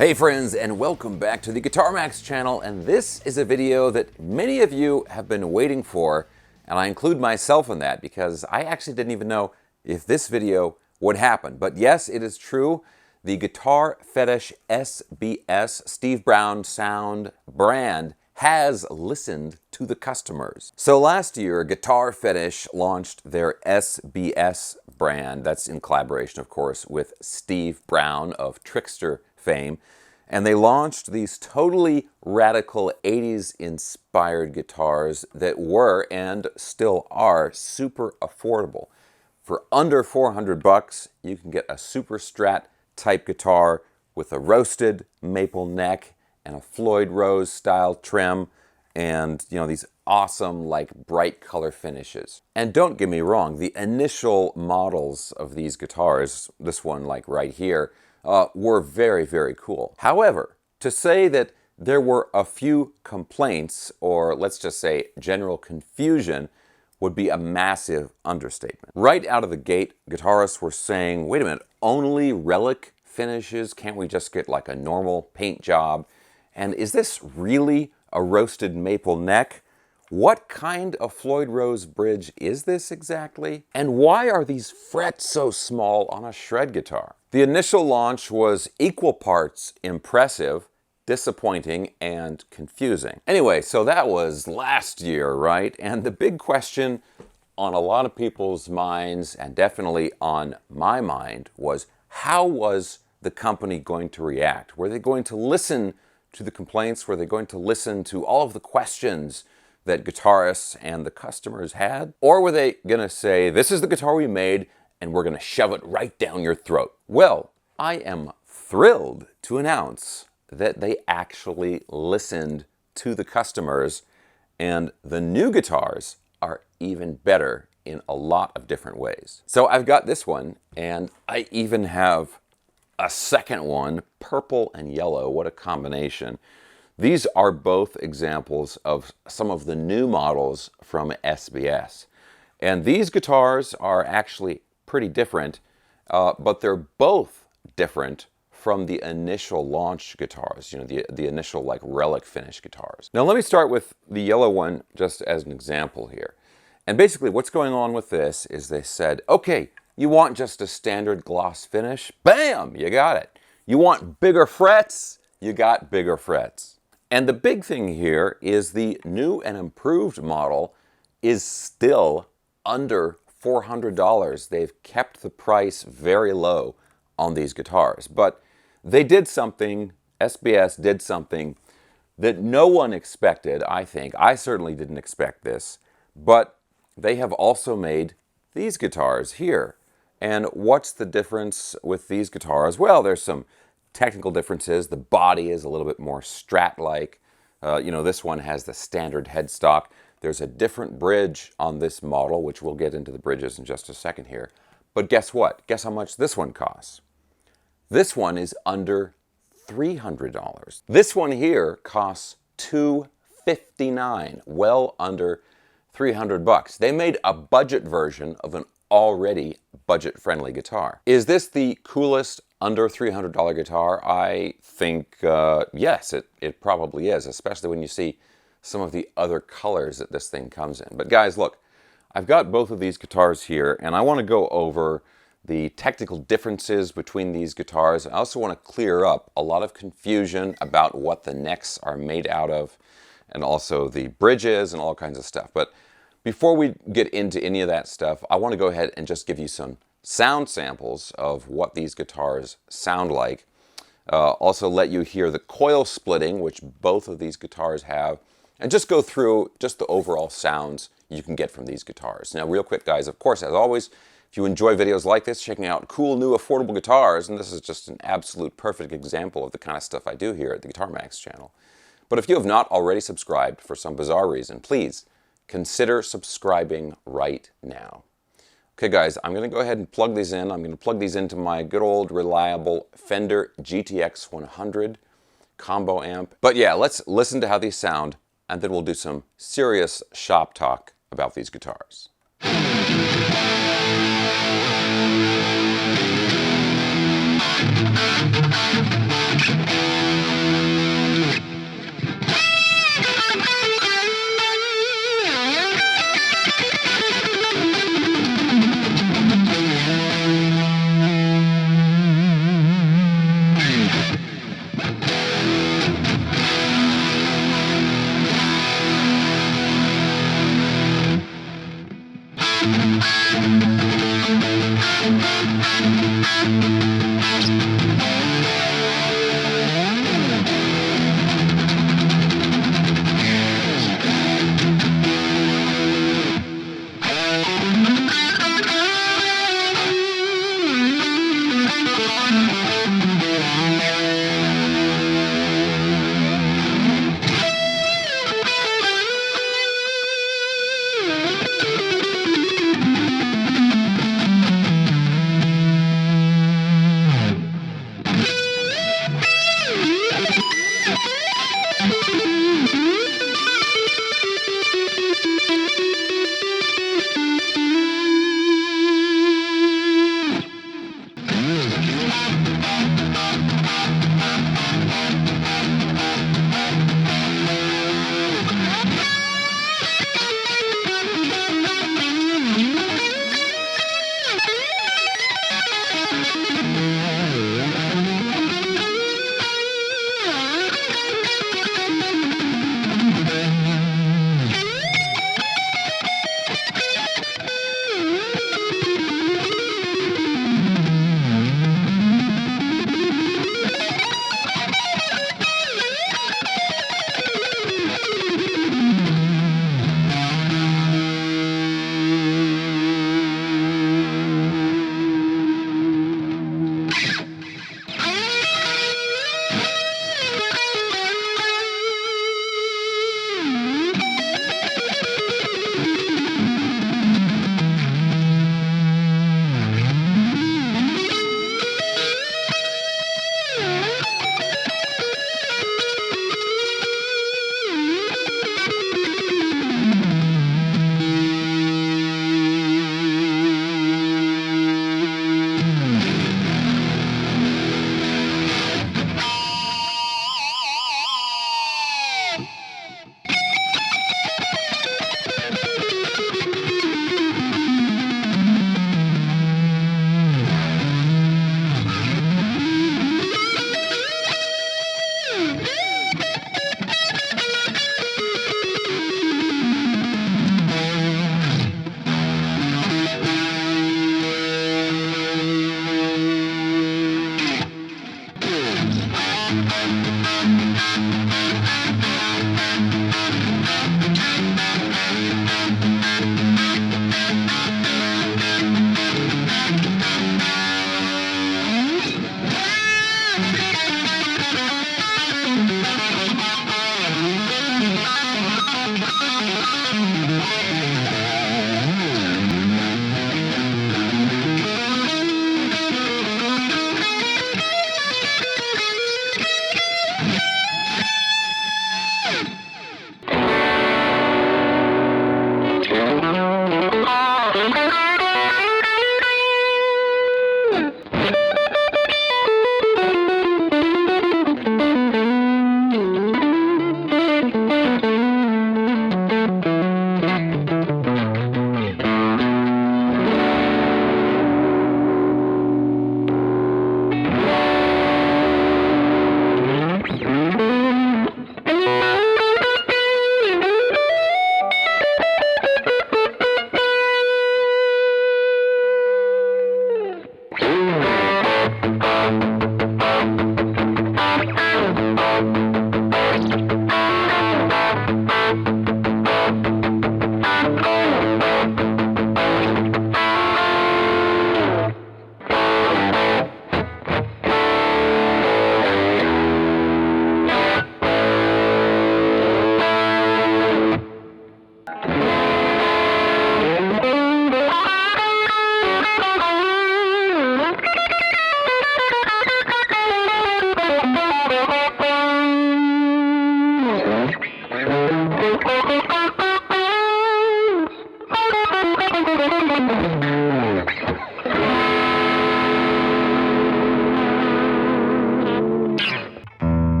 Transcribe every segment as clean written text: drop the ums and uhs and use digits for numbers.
Hey friends, and welcome back to the Guitar Max channel, and this is a video that many of you have been waiting for, and I include myself in that because I actually didn't even know if this video would happen. But yes, it is true, the Guitar Fetish SBS Steve Brown sound brand has listened to the customers. So last year, Guitar Fetish launched their SBS brand. That's in collaboration, of course, with Steve Brown of Trickster fame. And they launched these totally radical 80s inspired guitars that were and still are super affordable. For under 400 bucks, you can get a super strat type guitar with a roasted maple neck and a Floyd Rose style trim and these awesome like bright color finishes. And don't get me wrong, the initial models of these guitars, this one like right here, were very, very cool. However, to say that there were a few complaints, or let's just say general confusion, would be a massive understatement. Right out of the gate, guitarists were saying, wait a minute, only relic finishes? Can't we just get like a normal paint job? And is this really a roasted maple neck? What kind of Floyd Rose bridge is this exactly? And why are these frets so small on a shred guitar? The initial launch was equal parts impressive, disappointing, and confusing. Anyway, so that was last year, right? And the big question on a lot of people's minds, and definitely on my mind, was how was the company going to react? Were they going to listen to the complaints? Were they going to listen to all of the questions that guitarists and the customers had? Or were they going to say, this is the guitar we made and we're going to shove it right down your throat? Well, I am thrilled to announce that they actually listened to the customers, and the new guitars are even better in a lot of different ways. So I've got this one, and I even have a second one, purple and yellow. What a combination. These are both examples of some of the new models from SBS. And these guitars are actually pretty different, but they're both different from the initial launch guitars, the initial like relic finish guitars. Now let me start with the yellow one just as an example here. And basically what's going on with this is they said, okay, you want just a standard gloss finish? Bam, you got it. You want bigger frets? You got bigger frets. And the big thing here is the new and improved model is still under $400. They've kept the price very low on these guitars. But they did something, SBS did something that no one expected, I think. I certainly didn't expect this. But they have also made these guitars here. And what's the difference with these guitars? Well, there's some technical differences. The body is a little bit more strat-like. This one has the standard headstock. There's a different bridge on this model, which we'll get into the bridges in just a second here. But guess what? Guess how much this one costs? This one is under $300. This one here costs $259, well under 300 bucks. They made a budget version of an already budget-friendly guitar. Is this the coolest under $300 guitar? I think yes, it probably is, especially when you see some of the other colors that this thing comes in. But guys, look, I've got both of these guitars here, and I want to go over the technical differences between these guitars. I also want to clear up a lot of confusion about what the necks are made out of, and also the bridges and all kinds of stuff. But before we get into any of that stuff, I want to go ahead and just give you some sound samples of what these guitars sound like. Also let you hear the coil splitting, which both of these guitars have, and just go through just the overall sounds you can get from these guitars. Now, real quick, guys, of course, as always, if you enjoy videos like this, checking out cool, new, affordable guitars, and this is just an absolute perfect example of the kind of stuff I do here at the Guitar Max channel. But if you have not already subscribed for some bizarre reason, please consider subscribing right now. Okay, guys, I'm going to go ahead and plug these in. I'm going to plug these into my good old reliable Fender GTX 100 combo amp. But yeah, let's listen to how these sound, and then we'll do some serious shop talk about these guitars.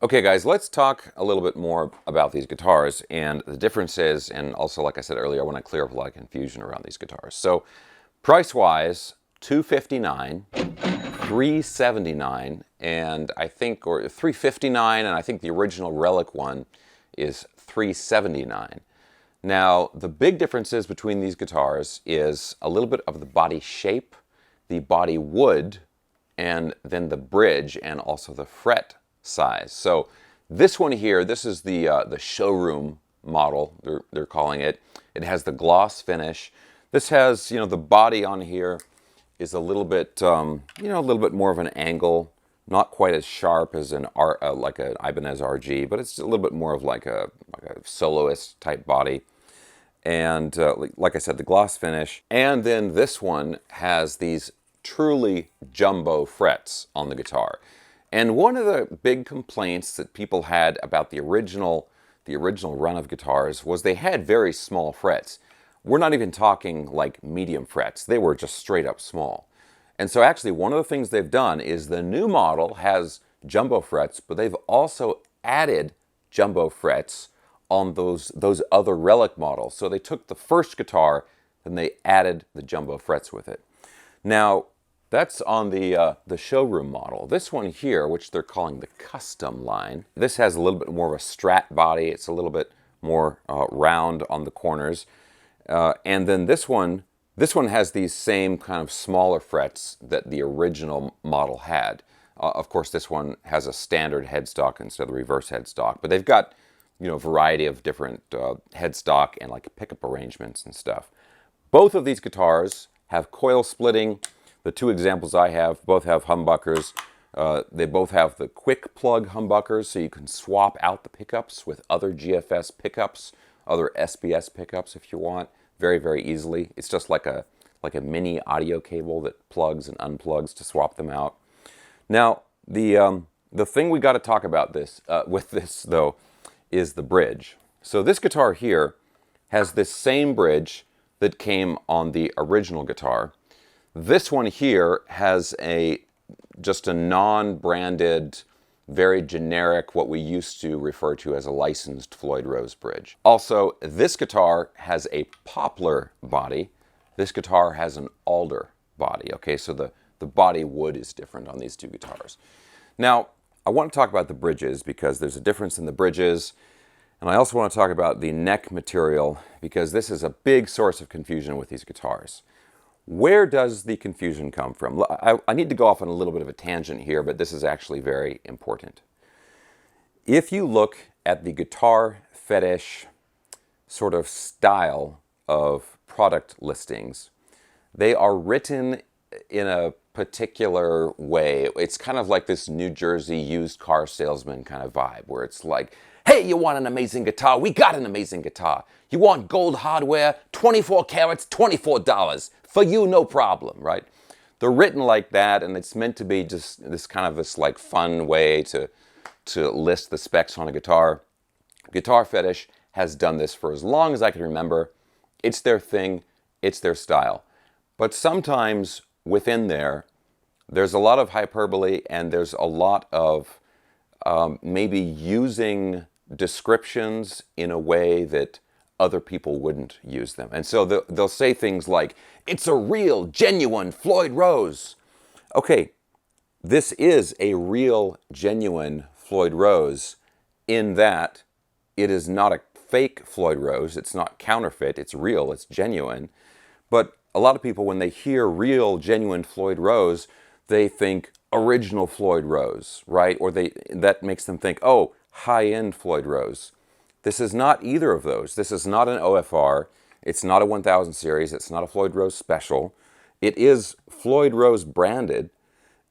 Okay guys, let's talk a little bit more about these guitars and the differences, and also, like I said earlier, I want to clear up a lot of confusion around these guitars. So price-wise, $259, 379, and I think, or 359, and I think the original Relic one is 379. Now, the big differences between these guitars is a little bit of the body shape, the body wood, and then the bridge, and also the fret size. So this one here, this is the showroom model, they're calling it. It has the gloss finish. This has, the body on here is a little bit, a little bit more of an angle, not quite as sharp as like an Ibanez RG, but it's a little bit more of like a soloist type body. And like I said, the gloss finish. And then this one has these truly jumbo frets on the guitar. And one of the big complaints that people had about the original run of guitars was they had very small frets. We're not even talking like medium frets. They were just straight up small. And so actually one of the things they've done is the new model has jumbo frets, but they've also added jumbo frets on those other Relic models. So they took the first guitar and they added the jumbo frets with it. Now, that's on the showroom model. This one here, which they're calling the custom line, this has a little bit more of a strat body. It's a little bit more round on the corners. And then this one has these same kind of smaller frets that the original model had. Of course, this one has a standard headstock instead of the reverse headstock, but they've got, a variety of different headstock and like pickup arrangements and stuff. Both of these guitars have coil splitting. The two examples I have both have humbuckers. They both have the quick plug humbuckers, so you can swap out the pickups with other GFS pickups, other SBS pickups if you want, very, very easily. It's just like a mini audio cable that plugs and unplugs to swap them out. Now, the thing we got to talk about with this though is the bridge. So this guitar here has this same bridge that came on the original guitar. This one here has just a non-branded, very generic, what we used to refer to as a licensed Floyd Rose bridge. Also, this guitar has a poplar body. This guitar has an alder body. Okay, so the body wood is different on these two guitars. Now, I want to talk about the bridges because there's a difference in the bridges, and I also want to talk about the neck material because this is a big source of confusion with these guitars. Where does the confusion come from? I need to go off on a little bit of a tangent here, but this is actually very important. If you look at the Guitar Fetish sort of style of product listings, they are written in a particular way. It's kind of like this New Jersey used car salesman kind of vibe, where it's like, hey, you want an amazing guitar? We got an amazing guitar. You want gold hardware? 24 carats, $24. For you, no problem, right? They're written like that, and it's meant to be just this kind of like fun way to list the specs on a guitar. Guitar Fetish has done this for as long as I can remember. It's their thing. It's their style. But sometimes within there's a lot of hyperbole, and there's a lot of maybe using descriptions in a way that other people wouldn't use them. And so they'll say things like, it's a real, genuine Floyd Rose. Okay, this is a real, genuine Floyd Rose in that it is not a fake Floyd Rose. It's not counterfeit. It's real. It's genuine. But a lot of people, when they hear real, genuine Floyd Rose, they think original Floyd Rose, right? Or that makes them think, oh, high-end Floyd Rose. This is not either of those. This is not an OFR. It's not a 1000 series. It's not a Floyd Rose special. It is Floyd Rose branded.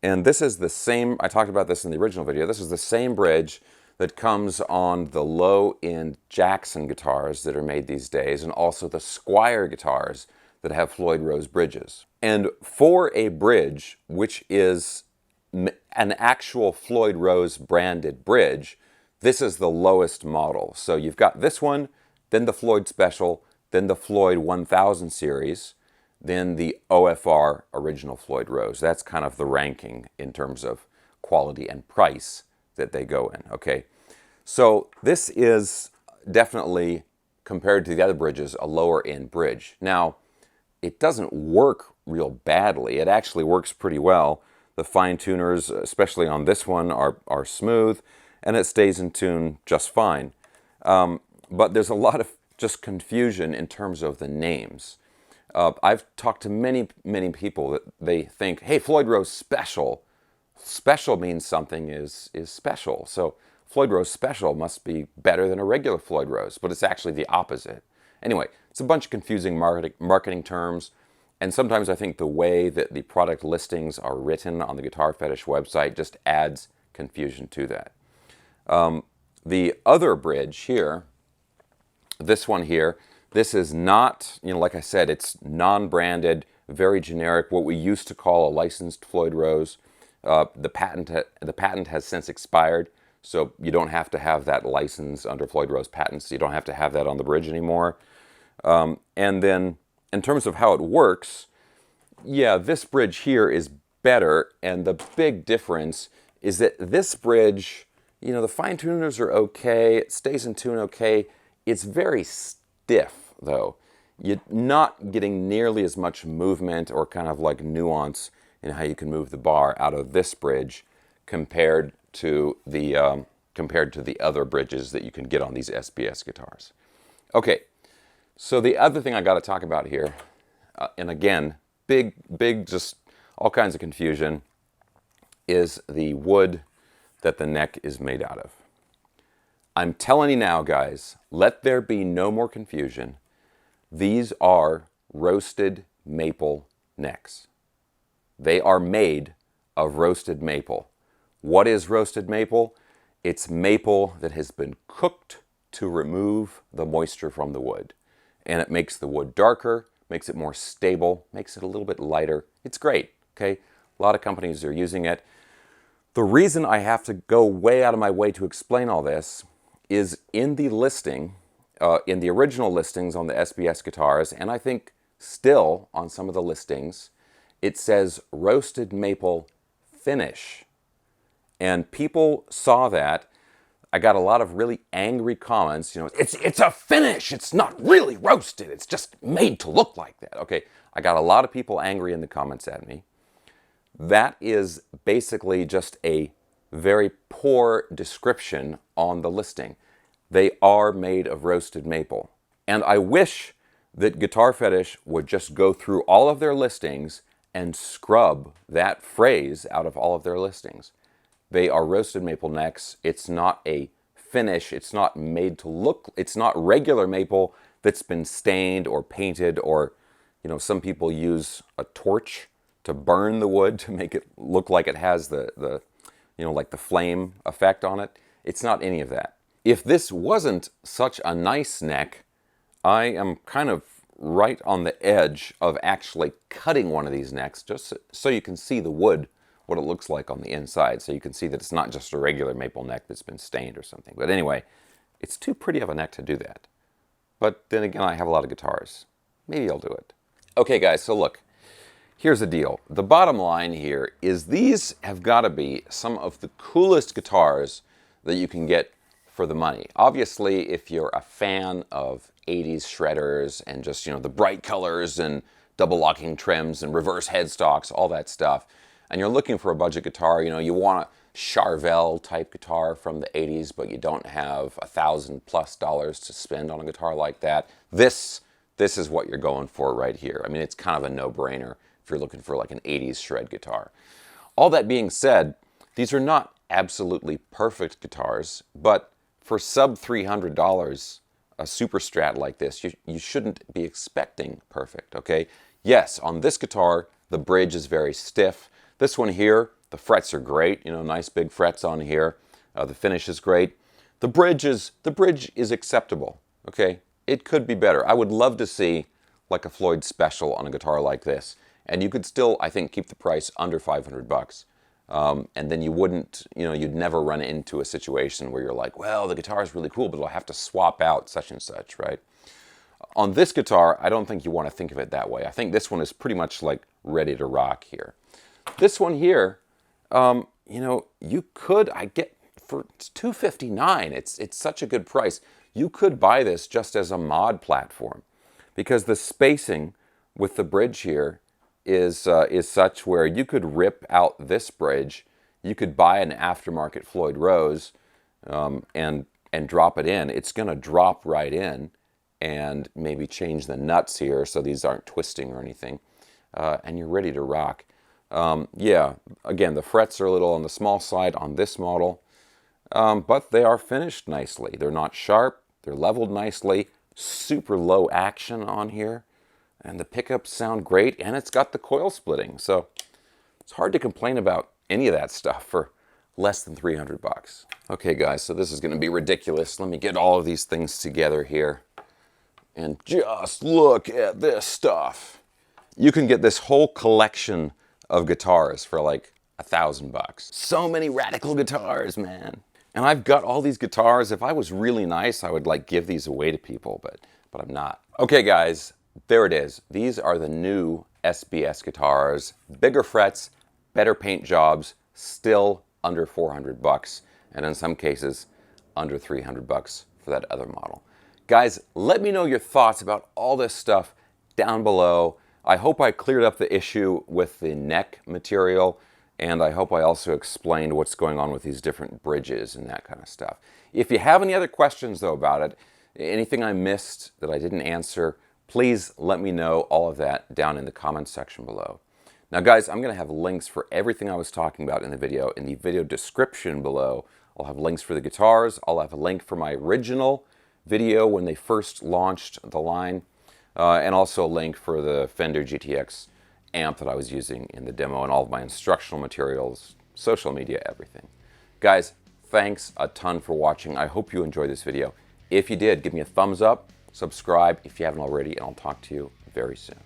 And this is the same, I talked about this in the original video, this is the same bridge that comes on the low-end Jackson guitars that are made these days, and also the Squier guitars that have Floyd Rose bridges. And for a bridge, which is an actual Floyd Rose branded bridge, this is the lowest model. So you've got this one, then the Floyd Special, then the Floyd 1000 series, then the OFR original Floyd Rose. That's kind of the ranking in terms of quality and price that they go in, okay? So this is definitely, compared to the other bridges, a lower end bridge. Now, it doesn't work real badly. It actually works pretty well. The fine tuners, especially on this one, are smooth, and it stays in tune just fine. But there's a lot of just confusion in terms of the names. I've talked to many people that they think, hey, Floyd Rose Special. Special means something is special. So Floyd Rose Special must be better than a regular Floyd Rose, but it's actually the opposite. Anyway, it's a bunch of confusing marketing terms, and sometimes I think the way that the product listings are written on the Guitar Fetish website just adds confusion to that. The other bridge here, this one here, this is not, like I said, it's non-branded, very generic, what we used to call a licensed Floyd Rose. The patent has since expired, so you don't have to have that license under Floyd Rose patents. You don't have to have that on the bridge anymore. And then in terms of how it works, yeah, this bridge here is better, and the big difference is that this bridge, the fine tuners are okay, it stays in tune okay. It's very stiff, though. You're not getting nearly as much movement or kind of like nuance in how you can move the bar out of this bridge compared to the other bridges that you can get on these SBS guitars. Okay, so the other thing I got to talk about here, and again, big, just all kinds of confusion, is the wood that the neck is made out of. I'm telling you now, guys, let there be no more confusion. These are roasted maple necks. They are made of roasted maple. What is roasted maple? It's maple that has been cooked to remove the moisture from the wood. And it makes the wood darker, makes it more stable, makes it a little bit lighter. It's great, okay? A lot of companies are using it. The reason I have to go way out of my way to explain all this is in the listing, in the original listings on the SBS guitars, and I think still on some of the listings, it says roasted maple finish. And people saw that. I got a lot of really angry comments. It's a finish. It's not really roasted. It's just made to look like that. Okay, I got a lot of people angry in the comments at me. That is basically just a very poor description on the listing. They are made of roasted maple. And I wish that Guitar Fetish would just go through all of their listings and scrub that phrase out of all of their listings. They are roasted maple necks. It's not a finish. It's not made to look, it's not regular maple that's been stained or painted, or, some people use a torch to burn the wood to make it look like it has the like the flame effect on it. It's not any of that. If this wasn't such a nice neck, I am kind of right on the edge of actually cutting one of these necks just so you can see the wood, what it looks like on the inside, so you can see that it's not just a regular maple neck that's been stained or something. But anyway, it's too pretty of a neck to do that. But then again, I have a lot of guitars. Maybe I'll do it. Okay guys, so look, here's the deal. The bottom line here is these have got to be some of the coolest guitars that you can get for the money. Obviously, if you're a fan of 80s shredders and just, the bright colors and double locking trims and reverse headstocks, all that stuff, and you're looking for a budget guitar, you want a Charvel type guitar from the 80s, but you don't have $1,000+ to spend on a guitar like that, this is what you're going for right here. I mean, it's kind of a no-brainer if you're looking for like an 80s shred guitar. All that being said, these are not absolutely perfect guitars, but for sub $300, a super strat like this, you shouldn't be expecting perfect, okay? Yes, on this guitar, the bridge is very stiff. This one here, the frets are great, nice big frets on here. The finish is great. The bridge is acceptable, okay? It could be better. I would love to see like a Floyd Special on a guitar like this, and you could still, I think, keep the price under $500. And then you wouldn't, you'd never run into a situation where you're like, well, the guitar is really cool, but I'll have to swap out such and such, right? On this guitar, I don't think you want to think of it that way. I think this one is pretty much like ready to rock here. This one here, you could, I get for $259. It's such a good price. You could buy this just as a mod platform because the spacing with the bridge here is such where you could rip out this bridge, you could buy an aftermarket Floyd Rose and drop it in. It's going to drop right in, and maybe change the nuts here so these aren't twisting or anything, and you're ready to rock. Yeah, again, the frets are a little on the small side on this model, but they are finished nicely. They're not sharp, they're leveled nicely, super low action on here, and the pickups sound great, and it's got the coil splitting, so it's hard to complain about any of that stuff for less than 300 bucks. Okay guys, so this is going to be ridiculous. Let me get all of these things together here. And just look at this stuff. You can get this whole collection of guitars for like $1,000. So many radical guitars, man. And I've got all these guitars. If I was really nice, I would like give these away to people, but I'm not. Okay guys, there it is. These are the new SBS guitars. Bigger frets, better paint jobs, still under 400 bucks, and in some cases under 300 bucks for that other model. Guys, let me know your thoughts about all this stuff down below. I hope I cleared up the issue with the neck material, and I hope I also explained what's going on with these different bridges and that kind of stuff. If you have any other questions though about it, anything I missed that I didn't answer, please let me know all of that down in the comments section below. Now guys, I'm going to have links for everything I was talking about in the video description below. I'll have links for the guitars, I'll have a link for my original video when they first launched the line, and also a link for the Fender GTX amp that I was using in the demo, and all of my instructional materials, social media, everything. Guys, thanks a ton for watching. I hope you enjoyed this video. If you did, give me a thumbs up, subscribe if you haven't already, and I'll talk to you very soon.